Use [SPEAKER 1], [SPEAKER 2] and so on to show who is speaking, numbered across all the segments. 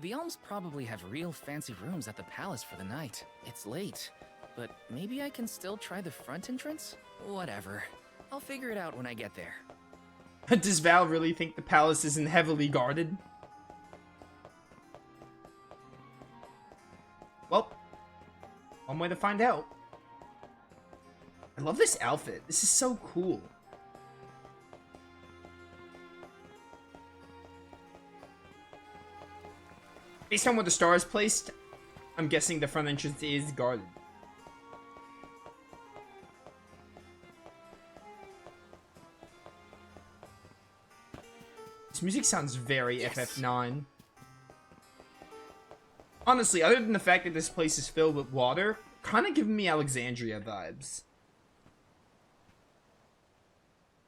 [SPEAKER 1] The Elms probably have real fancy rooms at the palace for the night. It's late, but maybe I can still try the front entrance? Whatever. I'll figure it out when I get there.
[SPEAKER 2] Does Val really think the palace isn't heavily guarded? Well, one way to find out. I love this outfit. This is so cool. Based on where the star is placed, I'm guessing the front entrance is guarded. This music sounds very FF9. Honestly, other than the fact that this place is filled with water, kind of giving me Alexandria vibes.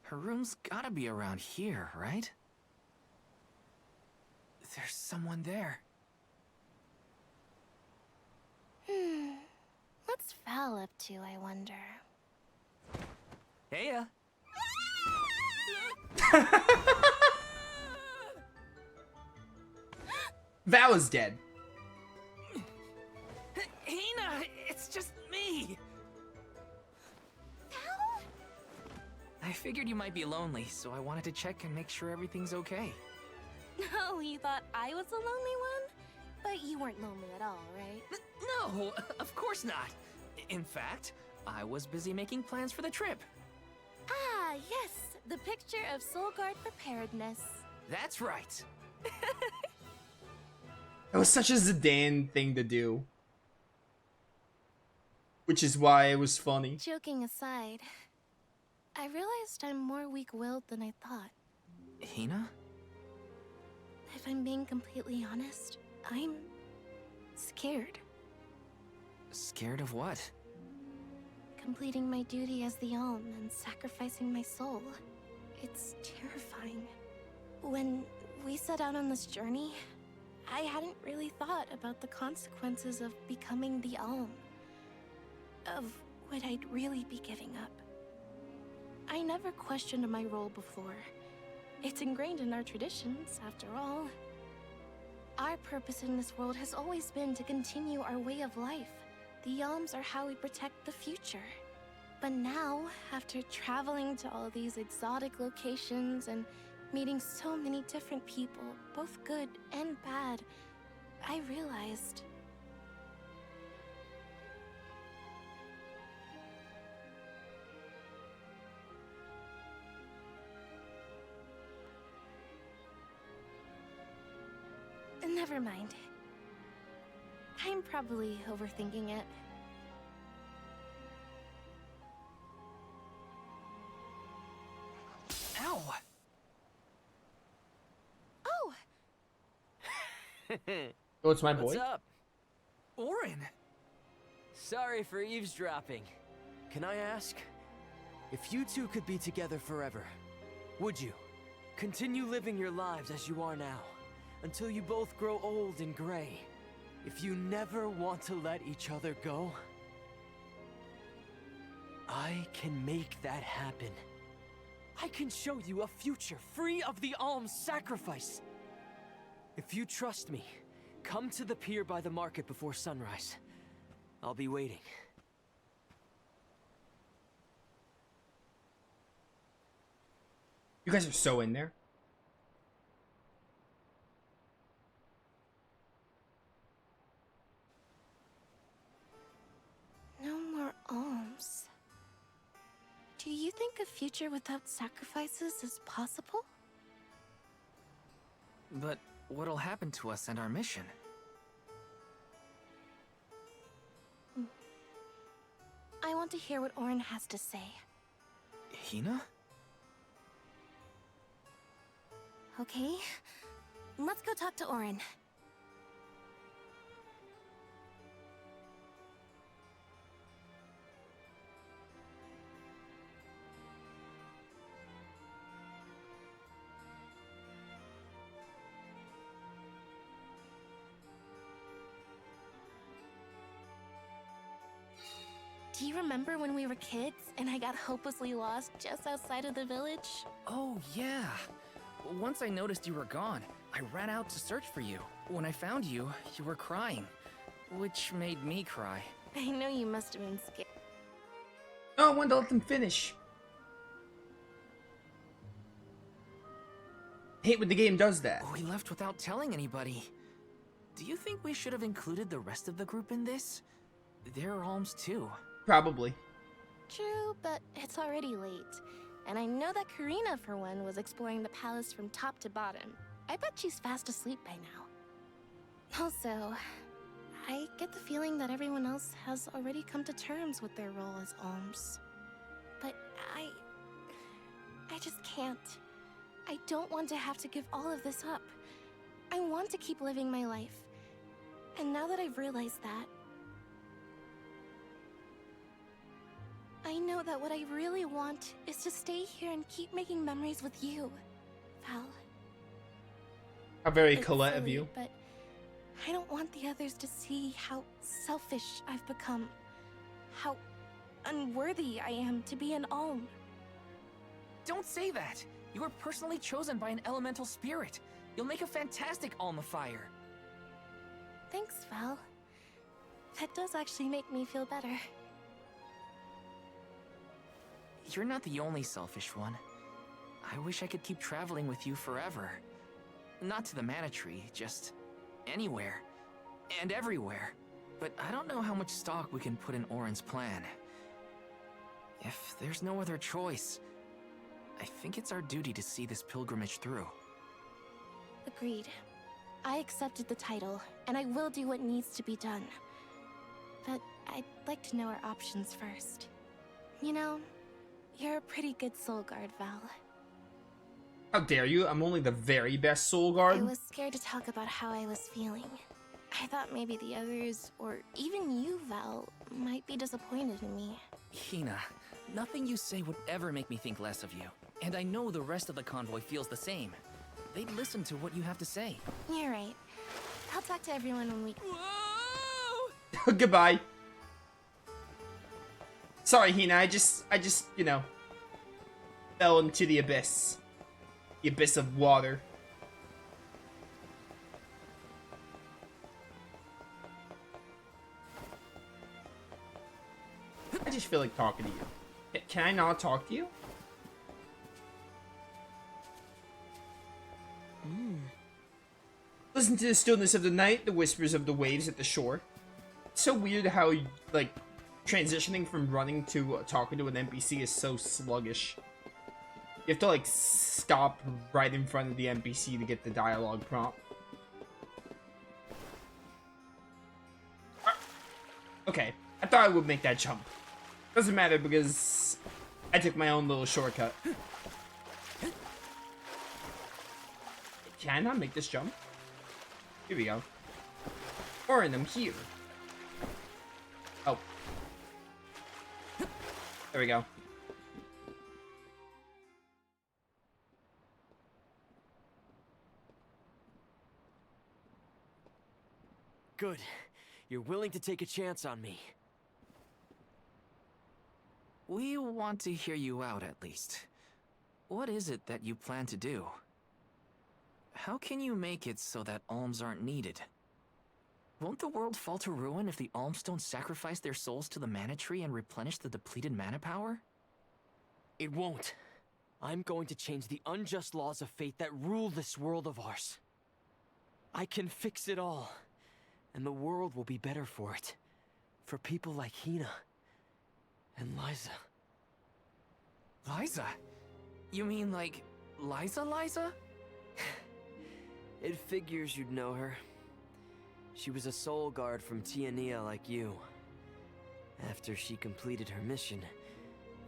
[SPEAKER 1] Her room's gotta be around here, right? There's someone there.
[SPEAKER 3] What's Val up to, I wonder?
[SPEAKER 1] Heya!
[SPEAKER 2] Val is dead.
[SPEAKER 1] Hina, it's just me!
[SPEAKER 3] Val?
[SPEAKER 1] I figured you might be lonely, so I wanted to check and make sure everything's okay.
[SPEAKER 3] Oh, you thought I was the lonely one? But you weren't lonely at all, right?
[SPEAKER 1] No, of course not. In fact, I was busy making plans for the trip.
[SPEAKER 3] Ah, yes, the picture of Soul Guard preparedness.
[SPEAKER 1] That's right.
[SPEAKER 2] It was such a Zidane thing to do. Which is why it was funny.
[SPEAKER 3] Joking aside, I realized I'm more weak-willed than I thought.
[SPEAKER 1] Hina?
[SPEAKER 3] If I'm being completely honest, I'm scared.
[SPEAKER 1] Scared of what?
[SPEAKER 3] Completing my duty as the Alm and sacrificing my soul. It's terrifying. When we set out on this journey, I hadn't really thought about the consequences of becoming the Alm. Of what I'd really be giving up. I never questioned my role before. It's ingrained in our traditions, after all. Our purpose in this world has always been to continue our way of life. The Alms are how we protect the future. But now, after traveling to all these exotic locations and meeting so many different people, both good and bad, I realized... Never mind. I'm probably overthinking it.
[SPEAKER 1] Ow!
[SPEAKER 3] Oh!
[SPEAKER 2] Oh, it's my boy.
[SPEAKER 4] What's up?
[SPEAKER 1] Orin!
[SPEAKER 4] Sorry for eavesdropping. Can I ask? If you two could be together forever, would you? Continue living your lives as you are now, until you both grow old and gray. If you never want to let each other go, I can make that happen. I can show you a future free of the Alm's sacrifice. If you trust me, come to the pier by the market before sunrise. I'll be waiting.
[SPEAKER 2] You guys are so in there.
[SPEAKER 3] No more alms. Do you think a future without sacrifices is possible?
[SPEAKER 1] But what'll happen to us and our mission?
[SPEAKER 3] I want to hear what Orin has to say.
[SPEAKER 1] Hina?
[SPEAKER 3] Okay, let's go talk to Orin. Do you remember when we were kids and I got hopelessly lost just outside of the village?
[SPEAKER 1] Oh, yeah. Once I noticed you were gone, I ran out to search for you. When I found you, you were crying, which made me cry.
[SPEAKER 3] I know you must have been scared.
[SPEAKER 2] Oh, I wanted to let them finish. I hate when the game does that.
[SPEAKER 1] We left without telling anybody. Do you think we should have included the rest of the group in this? They're alms too.
[SPEAKER 2] Probably.
[SPEAKER 3] True, but it's already late. And I know that Karina, for one, was exploring the palace from top to bottom. I bet she's fast asleep by now. Also, I get the feeling that everyone else has already come to terms with their role as alms. But I just can't. I don't want to have to give all of this up. I want to keep living my life. And now that I've realized that, I know that what I really want is to stay here and keep making memories with you, Val.
[SPEAKER 2] How very
[SPEAKER 3] It's
[SPEAKER 2] Colette of
[SPEAKER 3] silly,
[SPEAKER 2] you.
[SPEAKER 3] But I don't want the others to see how selfish I've become. How unworthy I am to be an alm.
[SPEAKER 1] Don't say that! You were personally chosen by an elemental spirit. You'll make a fantastic alma-fire.
[SPEAKER 3] Thanks, Val. That does actually make me feel better.
[SPEAKER 1] You're not the only selfish one. I wish I could keep traveling with you forever. Not to the Mana Tree, just anywhere. And everywhere. But I don't know how much stock we can put in Orin's plan. If there's no other choice, I think it's our duty to see this pilgrimage through.
[SPEAKER 3] Agreed. I accepted the title, and I will do what needs to be done. But I'd like to know our options first. You know, you're a pretty good soul guard, Val.
[SPEAKER 2] How dare you? I'm only the very best soul
[SPEAKER 3] I
[SPEAKER 2] guard.
[SPEAKER 3] was scared to talk about how I was feeling. I thought maybe the others, or even you, Val, might be disappointed in me.
[SPEAKER 1] Hina, nothing you say would ever make me think less of you. And I know the rest of the convoy feels the same. They'd listen to what you have to say.
[SPEAKER 3] You're right. I'll talk to everyone when we...
[SPEAKER 1] Whoa!
[SPEAKER 2] Goodbye. Sorry, Hina. I just, you know, fell into the abyss. The abyss of water. I just feel like talking to you. Can I not talk to you? Listen to the stillness of the night, the whispers of the waves at the shore. It's so weird how, like, transitioning from running to talking to an NPC is so sluggish. You have to, like, stop right in front of the NPC to get the dialogue prompt. Okay, I thought I would make that jump. Doesn't matter because I took my own little shortcut. Can I not make this jump? Here we go. Orin, I'm here. Oh. There we go.
[SPEAKER 4] Good. You're willing to take a chance on me.
[SPEAKER 1] We want to hear you out, at least. What is it that you plan to do? How can you make it so that alms aren't needed? Won't the world fall to ruin if the alms don't sacrifice their souls to the mana tree and replenish the depleted mana power?
[SPEAKER 4] It won't. I'm going to change the unjust laws of fate that rule this world of ours. I can fix it all. And the world will be better for it. For people like Hina. And Liza.
[SPEAKER 1] Liza? You mean like Liza?
[SPEAKER 4] It figures you'd know her. She was a soul guard from Tiania like you. After she completed her mission,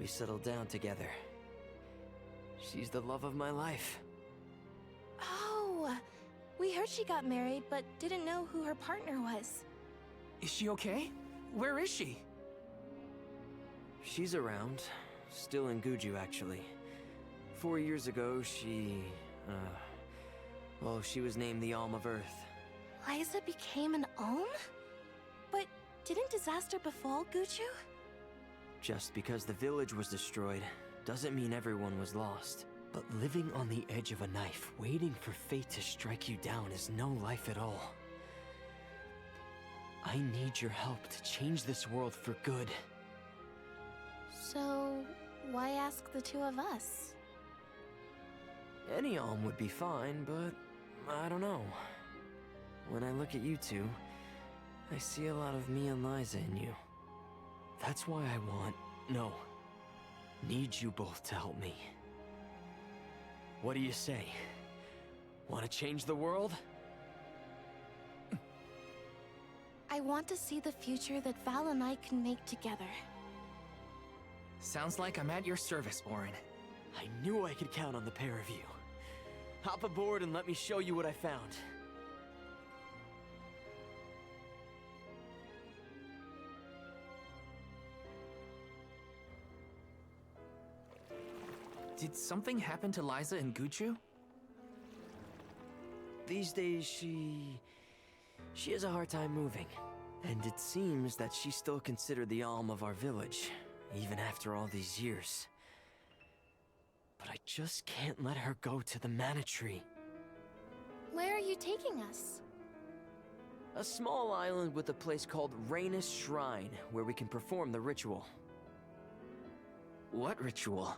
[SPEAKER 4] we settled down together. She's the love of my life.
[SPEAKER 3] Oh! We heard she got married, but didn't know who her partner was.
[SPEAKER 1] Is she okay? Where is she?
[SPEAKER 4] She's around. Still in Guju, actually. 4 years ago, well, she was named the Alm of Earth.
[SPEAKER 3] Liza became an alm? But didn't disaster befall Guju?
[SPEAKER 4] Just because the village was destroyed, doesn't mean everyone was lost. But living on the edge of a knife, waiting for fate to strike you down is no life at all. I need your help to change this world for good.
[SPEAKER 3] So, why ask the two of us?
[SPEAKER 4] Any alm would be fine, but I don't know. When I look at you two, I see a lot of me and Liza in you. That's why I need you both to help me. What do you say? Want to change the world?
[SPEAKER 3] I want to see the future that Val and I can make together.
[SPEAKER 1] Sounds like I'm at your service, Orin.
[SPEAKER 4] I knew I could count on the pair of you. Hop aboard and let me show you what I found.
[SPEAKER 1] Did something happen to Liza and Guchu?
[SPEAKER 4] These days, she has a hard time moving. And it seems that she's still considered the alm of our village, even after all these years. But I just can't let her go to the Mana Tree.
[SPEAKER 3] Where are you taking us?
[SPEAKER 4] A small island with a place called Raina's Shrine, where we can perform the ritual.
[SPEAKER 1] What ritual?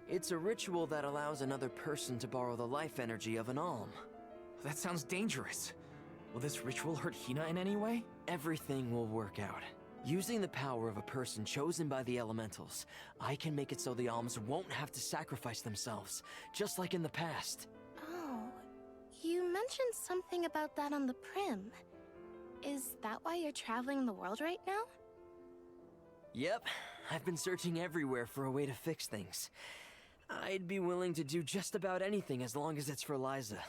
[SPEAKER 4] It's a ritual that allows another person to borrow the life energy of an alm.
[SPEAKER 1] That sounds dangerous. Will this ritual hurt Hina in any way?
[SPEAKER 4] Everything will work out. Using the power of a person chosen by the elementals, I can make it so the alms won't have to sacrifice themselves, just like in the past.
[SPEAKER 3] Oh, you mentioned something about that on the Prim. Is that why you're traveling the world right now?
[SPEAKER 4] Yep, I've been searching everywhere for a way to fix things. I'd be willing to do just about anything as long as it's for Liza.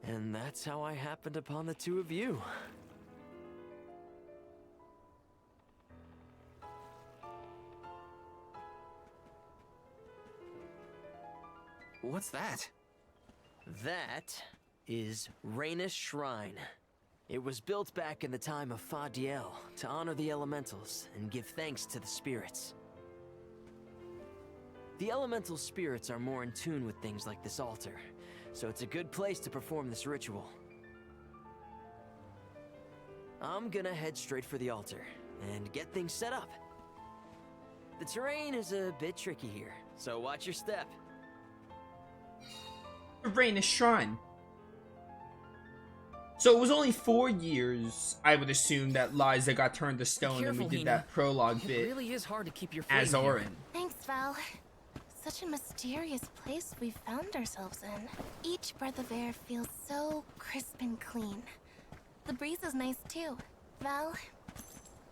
[SPEAKER 4] And that's how I happened upon the two of you.
[SPEAKER 1] What's that?
[SPEAKER 4] That is Raina's Shrine. It was built back in the time of Fadiel to honor the elementals and give thanks to the spirits. The elemental spirits are more in tune with things like this altar, so it's a good place to perform this ritual. I'm gonna head straight for the altar and get things set up. The terrain is a bit tricky here, so watch your step.
[SPEAKER 2] Raina's Shrine. So it was only 4 years, I would assume, that Liza got turned to stone and we
[SPEAKER 1] Careful,
[SPEAKER 2] did
[SPEAKER 1] Hina.
[SPEAKER 2] that prologue
[SPEAKER 1] It
[SPEAKER 2] bit
[SPEAKER 1] really is hard to keep your flame
[SPEAKER 2] as
[SPEAKER 1] here.
[SPEAKER 2] Orin.
[SPEAKER 3] Thanks, Val. Such a mysterious place we found ourselves in. Each breath of air feels so crisp and clean. The breeze is nice too. Val,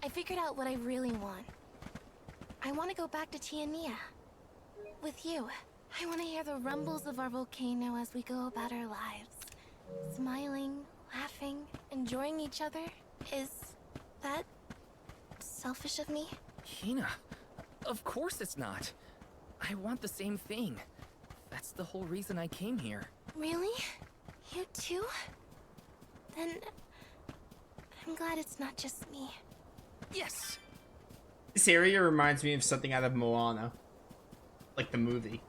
[SPEAKER 3] I figured out what I really want. I want to go back to Tiania. With you. I want to hear the rumbles of our volcano as we go about our lives. Smiling, laughing, enjoying each other. Is that selfish of me?
[SPEAKER 1] Hina, of course it's not. I want the same thing. That's the whole reason I came here.
[SPEAKER 3] Really? You too? Then I'm glad it's not just me.
[SPEAKER 1] Yes!
[SPEAKER 2] This area reminds me of something out of Moana. Like the movie.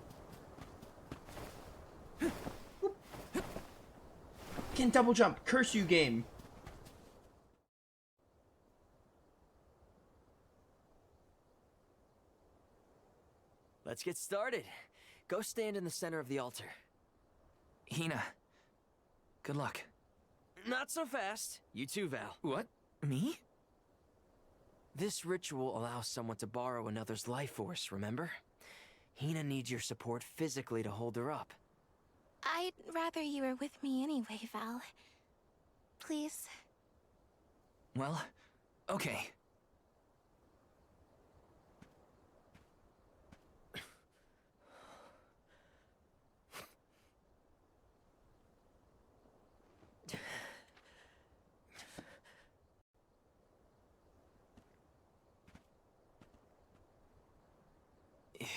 [SPEAKER 2] Can double jump. Curse you, game.
[SPEAKER 4] Let's get started. Go stand in the center of the altar.
[SPEAKER 1] Hina, good luck.
[SPEAKER 4] Not so fast. You too, Val.
[SPEAKER 1] What? Me?
[SPEAKER 4] This ritual allows someone to borrow another's life force, remember? Hina needs your support physically to hold her up.
[SPEAKER 3] I'd rather you were with me anyway, Val. Please.
[SPEAKER 1] Well, okay.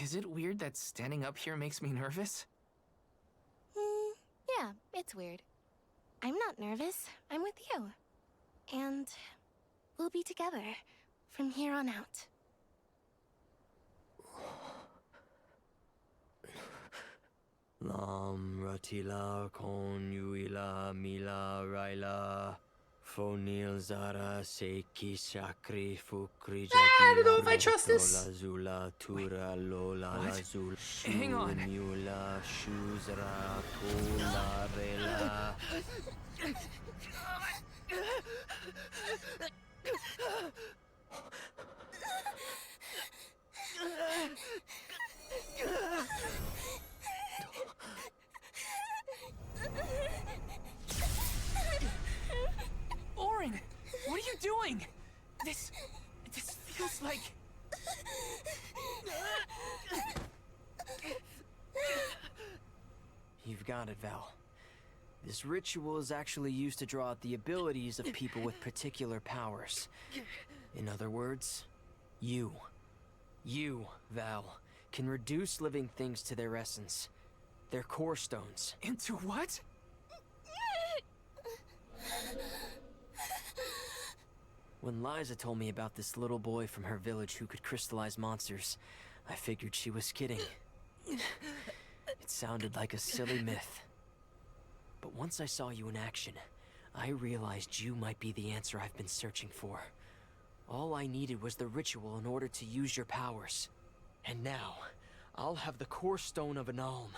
[SPEAKER 1] Is it weird that standing up here makes me nervous?
[SPEAKER 3] Yeah, it's weird. I'm not nervous. I'm with you. And we'll be together from here on out.
[SPEAKER 4] Lam Ratila Kon Yuila Mila Raila Fonil Zara Seiki Shakri Fukri
[SPEAKER 2] I don't know if I trust this.
[SPEAKER 4] Zula Tura Lola
[SPEAKER 1] What?
[SPEAKER 4] Lazul
[SPEAKER 1] Hang on.
[SPEAKER 4] Mula Shuzra Tola Rela.
[SPEAKER 1] Orin, what are you doing? This feels like...
[SPEAKER 4] You've got it, Val. This ritual is actually used to draw out the abilities of people with particular powers. In other words, you, Val, can reduce living things to their essence, their core stones.
[SPEAKER 1] Into what?
[SPEAKER 4] When Liza told me about this little boy from her village who could crystallize monsters, I figured she was kidding. It sounded like a silly myth. But once I saw you in action, I realized you might be the answer I've been searching for. All I needed was the ritual in order to use your powers. And now, I'll have the core stone of an alm.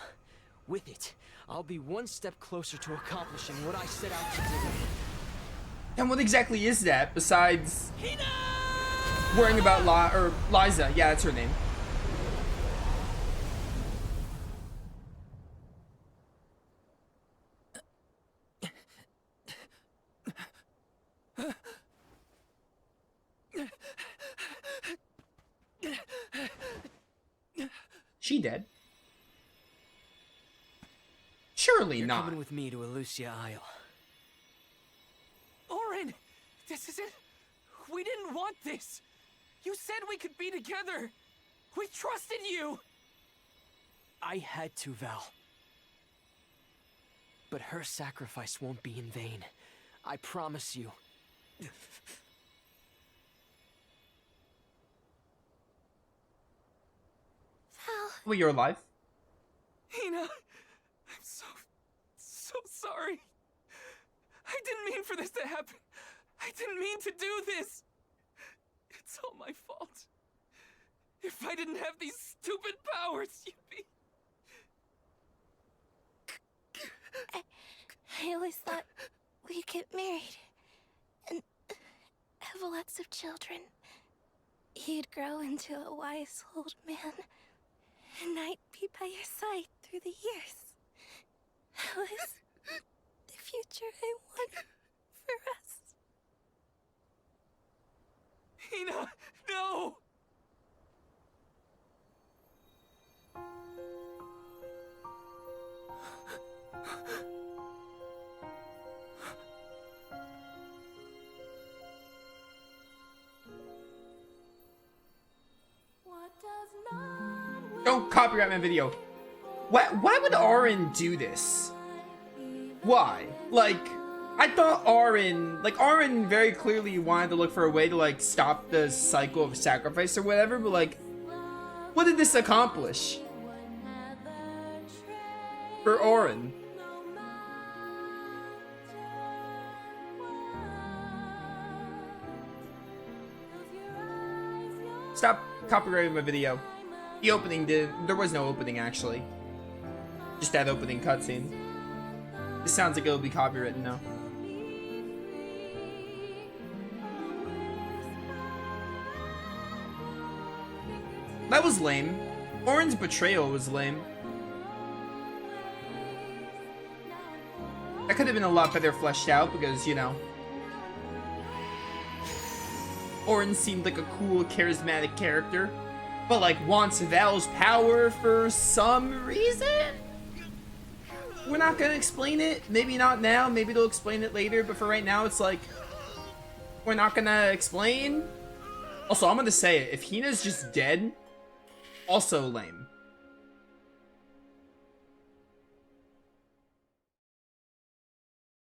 [SPEAKER 4] With it, I'll be one step closer to accomplishing what I set out to do.
[SPEAKER 2] And what exactly is that, besides worrying about Liza? Yeah, that's her name. She dead? Surely
[SPEAKER 4] You're
[SPEAKER 2] not.
[SPEAKER 4] coming with me to Elucia Isle.
[SPEAKER 1] Orin, this isn't... We didn't want this. You said we could be together. We trusted you.
[SPEAKER 4] I had to, Val. But her sacrifice won't be in vain. I promise you.
[SPEAKER 3] Val,
[SPEAKER 2] Well, you're alive.
[SPEAKER 1] Hina, I'm so sorry. I didn't mean for this to happen. I didn't mean to do this. It's all my fault. If I didn't have these stupid powers, you'd be...
[SPEAKER 3] I always thought we'd get married and have lots of children. You'd grow into a wise old man, and I'd be by your side through the years. That was the future I wanted for us.
[SPEAKER 1] Hina, no!
[SPEAKER 2] Don't copyright my video. Why would Auron do this? Why? Like, I thought Auron very clearly wanted to look for a way to, like, stop the cycle of sacrifice or whatever, but, like, what did this accomplish? For Auron. Stop copyrighting my video. The opening there was no opening, actually. Just that opening cutscene. This sounds like it'll be copywritten now. That was lame. Auron's betrayal was lame. That could have been a lot better fleshed out because, you know, Auron seemed like a cool, charismatic character, but like wants Val's power for some reason? We're not gonna explain it. Maybe not now, maybe they'll explain it later, but for right now it's like, we're not gonna explain. Also, I'm gonna say it, if Hina's just dead, also lame.